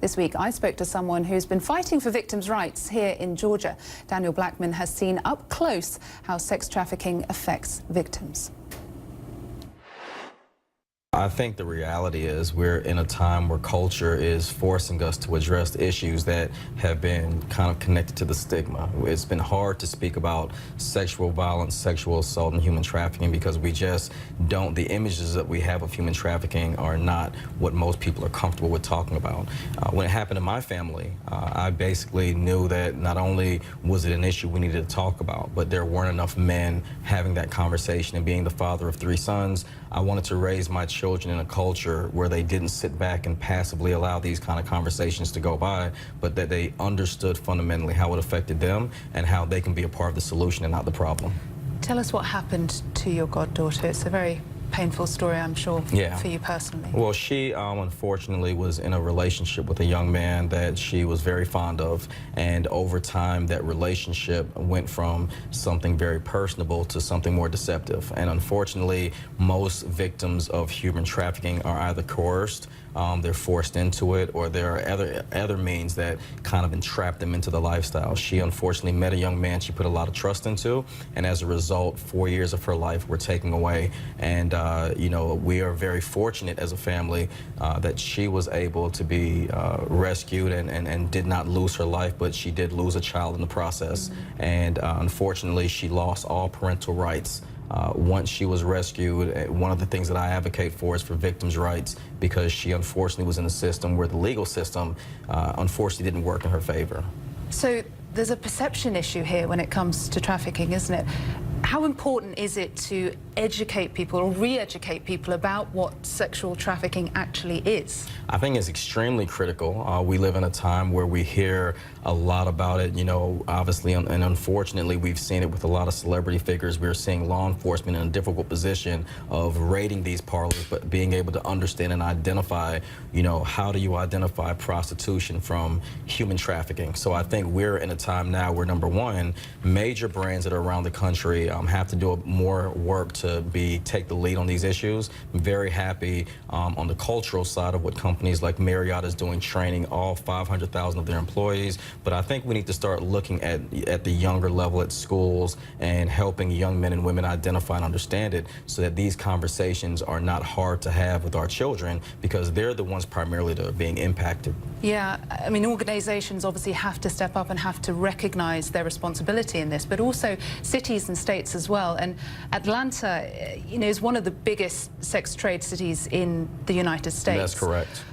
This week, I spoke to someone who's been fighting for victims' rights here in Georgia. Daniel Blackman has seen up close how sex trafficking affects victims. I think the reality is we're in a time where culture is forcing us to address issues that have been kind of connected to the stigma. It's been hard to speak about sexual violence, sexual assault, and human trafficking because we just don't, the images that we have of human trafficking are not what most people are comfortable with talking about. When it happened in my family, I basically knew that not only was it an issue we needed to talk about, but there weren't enough men having that conversation. And being the father of 3 sons, I wanted to raise my children in a culture where they didn't sit back and passively allow these kind of conversations to go by, but that they understood fundamentally how it affected them and how they can be a part of the solution and not the problem. Tell us what happened to your goddaughter. It's a very painful story, I'm sure, for you personally. Well, she unfortunately was in a relationship with a young man that she was very fond of, and over time that relationship went from something very personable to something more deceptive. And unfortunately, most victims of human trafficking are either coerced, they're forced into it, or there are other means that kind of entrap them into the lifestyle. She unfortunately met a young man she put a lot of trust into, and as a result, 4 years of her life were taken away. And you know, we are very fortunate as a family that she was able to be rescued and did not lose her life, but she did lose a child in the process. And unfortunately, she lost all parental rights. Once she was rescued. One of the things that I advocate for is for victims' rights, because she unfortunately was in a system where the legal system unfortunately didn't work in her favor. So there's a perception issue here when it comes to trafficking, isn't it? How important is it to educate people or re-educate people about what sexual trafficking actually is? I think it's extremely critical. We live in a time where we hear a lot about it, you know, obviously, and unfortunately we've seen it with a lot of celebrity figures. We're seeing law enforcement in a difficult position of raiding these parlors, but being able to understand and identify, you know, how do you identify prostitution from human trafficking? So I think we're in a time now where, number one, major brands that are around the country have to do more work to take the lead on these issues. I'm very happy on the cultural side of what companies like Marriott is doing, training all 500,000 of their employees. But I think we need to start looking at the younger level at schools and helping young men and women identify and understand it, so that these conversations are not hard to have with our children, because they're the ones primarily that are being impacted. Yeah, I mean, organizations obviously have to step up and have to recognize their responsibility in this, but also cities and states as well. And Atlanta, you know, is one of the biggest sex trade cities in the United States. That's correct.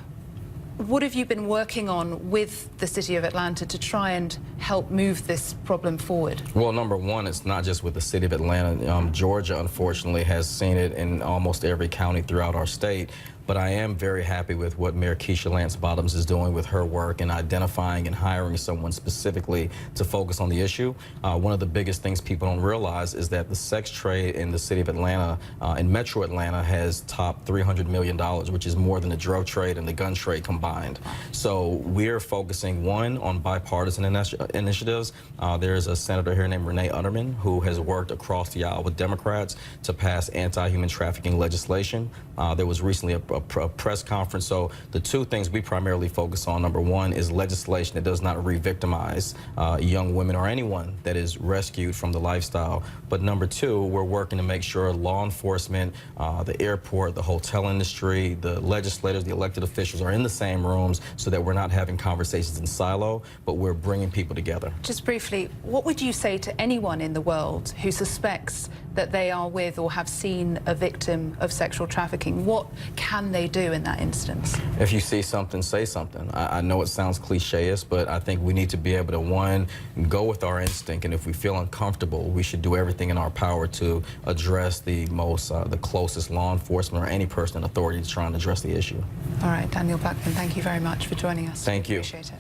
What have you been working on with the city of Atlanta to try and help move this problem forward? Well, number one, it's not just with the city of Atlanta. Georgia, unfortunately, has seen it in almost every county throughout our state. But I am very happy with what Mayor Keisha Lance Bottoms is doing with her work in identifying and hiring someone specifically to focus on the issue. One of the biggest things people don't realize is that the sex trade in the city of Atlanta, in Metro Atlanta, has topped $300 million, which is more than the drug trade and the gun trade combined. So we're focusing, one, on bipartisan initiatives. There's a senator here named Renee Utterman who has worked across the aisle with Democrats to pass anti-human trafficking legislation. There was recently a press conference. So the two things we primarily focus on, number one, is legislation that does not re-victimize young women or anyone that is rescued from the lifestyle. But number two, we're working to make sure law enforcement, the airport, the hotel industry, the legislators, the elected officials are in the same rooms, so that we're not having conversations in silo, but we're bringing people together. Just briefly, what would you say to anyone in the world who suspects that they are with or have seen a victim of sexual trafficking? What can they do in that instance? If you see something, say something. I know it sounds cliche-ish, but I think we need to be able to, one, go with our instinct, and if we feel uncomfortable, we should do everything in our power to address the closest law enforcement or any person in authority to try and address the issue. All right, Daniel Blackman, thank you very much for joining us. Thank you. Appreciate it.